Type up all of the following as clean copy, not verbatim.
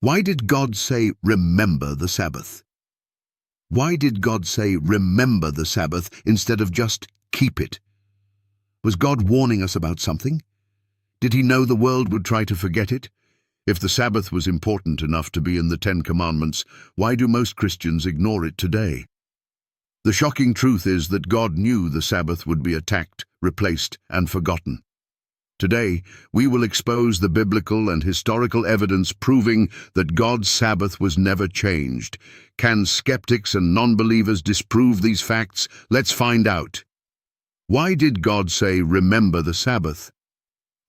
Why did God say, remember the Sabbath? Why did God say, remember the Sabbath, instead of just keep it? Was God warning us about something? Did he know the world would try to forget it? If the Sabbath was important enough to be in the Ten Commandments, why do most Christians ignore it today? The shocking truth is that God knew the Sabbath would be attacked, replaced, and forgotten. Today, we will expose the biblical and historical evidence proving that God's Sabbath was never changed. Can skeptics and non-believers disprove these facts? Let's find out. Why did God say, remember the Sabbath?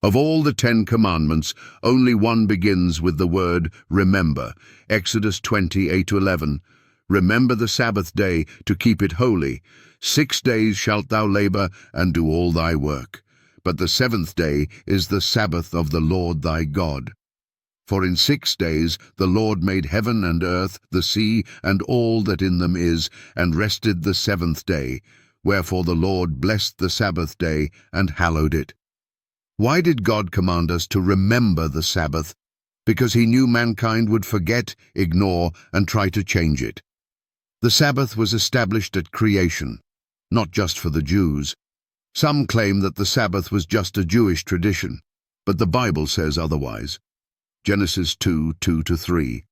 Of all the 10 commandments, only one begins with the word remember. Exodus 20:8-11. Remember the Sabbath day to keep it holy. 6 days shalt thou labor and do all thy work. But the 7th day is the Sabbath of the Lord thy God. For in 6 days the Lord made heaven and earth, the sea, and all that in them is, and rested the 7th day. Wherefore the Lord blessed the Sabbath day and hallowed it. Why did God command us to remember the Sabbath? Because he knew mankind would forget, ignore, and try to change it. The Sabbath was established at creation, not just for the Jews. Some claim that the Sabbath was just a Jewish tradition, but the Bible says otherwise. Genesis 2:2-3.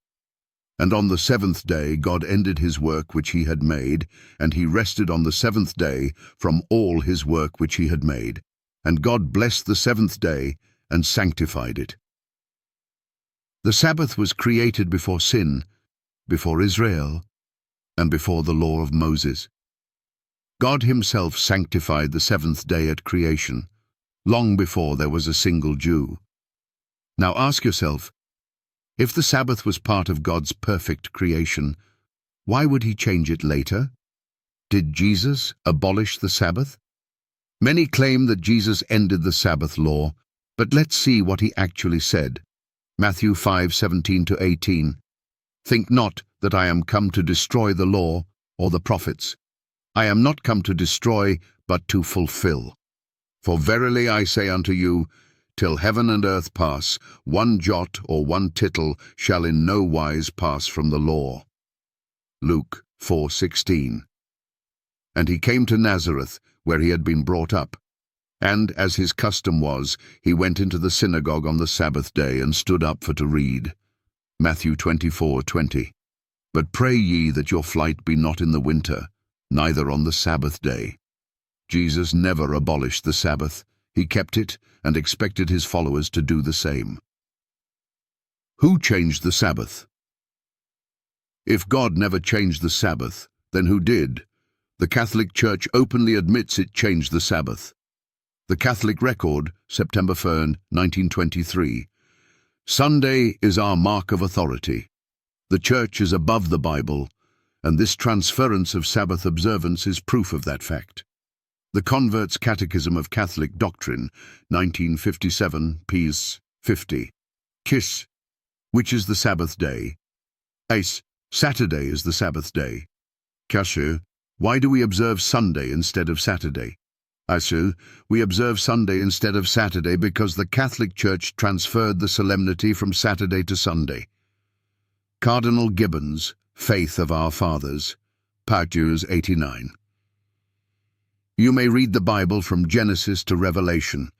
And on the 7th day God ended his work which he had made, and he rested on the 7th day from all his work which he had made. And God blessed the 7th day and sanctified it. The Sabbath was created before sin, before Israel, and before the law of Moses. God himself sanctified the 7th day at creation, long before there was a single Jew. Now ask yourself, if the Sabbath was part of God's perfect creation, why would he change it later? Did Jesus abolish the Sabbath? Many claim that Jesus ended the Sabbath law, but let's see what he actually said. Matthew 5:17-18. Think not that I am come to destroy the law or the prophets. I am not come to destroy, but to fulfill. For verily I say unto you, till heaven and earth pass, one jot or one tittle shall in no wise pass from the law. Luke 4:16. And he came to Nazareth, where he had been brought up. And, as his custom was, he went into the synagogue on the Sabbath day and stood up for to read. Matthew 24:20. But pray ye that your flight be not in the winter, neither on the Sabbath day. Jesus never abolished the Sabbath. He kept it and expected his followers to do the same. Who changed the Sabbath? If God never changed the Sabbath, then who did? The Catholic Church openly admits it changed the Sabbath. The Catholic Record, September 1, 1923. Sunday is our mark of authority. The Church is above the Bible, and this transference of Sabbath observance is proof of that fact. The Convert's Catechism of Catholic Doctrine, 1957, ps. 50. Kiss. Which is the Sabbath day? Ace. Saturday is the Sabbath day. Kashu. Why do we observe Sunday instead of Saturday? Asu. We observe Sunday instead of Saturday because the Catholic Church transferred the solemnity from Saturday to Sunday. Cardinal Gibbons, Faith of Our Fathers, Pages 89. You may read the Bible from Genesis to Revelation,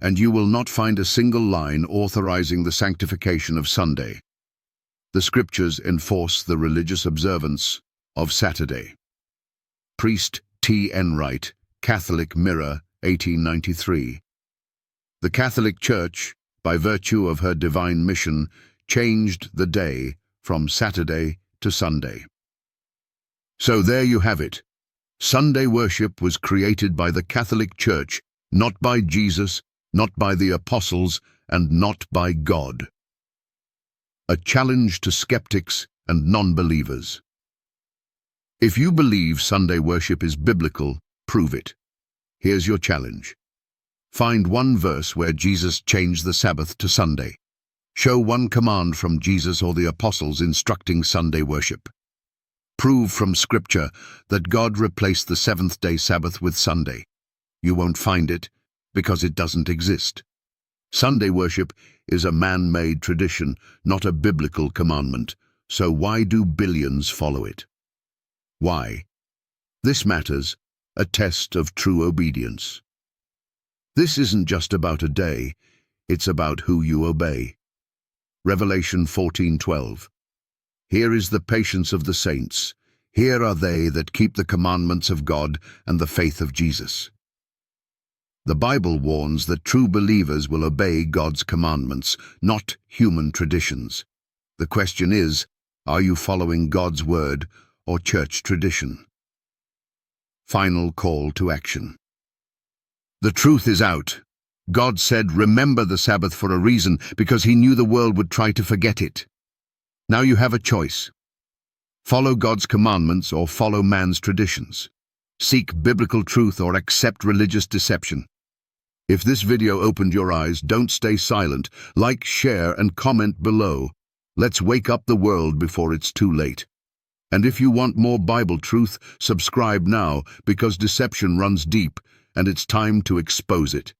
and you will not find a single line authorizing the sanctification of Sunday. The Scriptures enforce the religious observance of Saturday. Priest T. Enright, Catholic Mirror, 1893. The Catholic Church, by virtue of her divine mission, changed the day from Saturday to Sunday. So there you have it. Sunday worship was created by the Catholic Church, not by Jesus, not by the apostles, and not by God. A challenge to skeptics and non-believers. If you believe Sunday worship is biblical, prove it. Here's your challenge. Find one verse where Jesus changed the Sabbath to Sunday. Show one command from Jesus or the apostles instructing Sunday worship. Prove from Scripture that God replaced the seventh-day Sabbath with Sunday. You won't find it because it doesn't exist. Sunday worship is a man-made tradition, not a biblical commandment. So why do billions follow it? Why? This matters, a test of true obedience. This isn't just about a day, it's about who you obey. Revelation 14:12. Here is the patience of the saints. Here are they that keep the commandments of God and the faith of Jesus. The Bible warns that true believers will obey God's commandments, not human traditions. The question is, are you following God's word or church tradition? Final call to action. The truth is out. God said, remember the Sabbath for a reason, because he knew the world would try to forget it. Now you have a choice. Follow God's commandments or follow man's traditions. Seek biblical truth or accept religious deception. If this video opened your eyes, don't stay silent. Like, share, and comment below. Let's wake up the world before it's too late. And if you want more Bible truth, subscribe now, because deception runs deep, and it's time to expose it.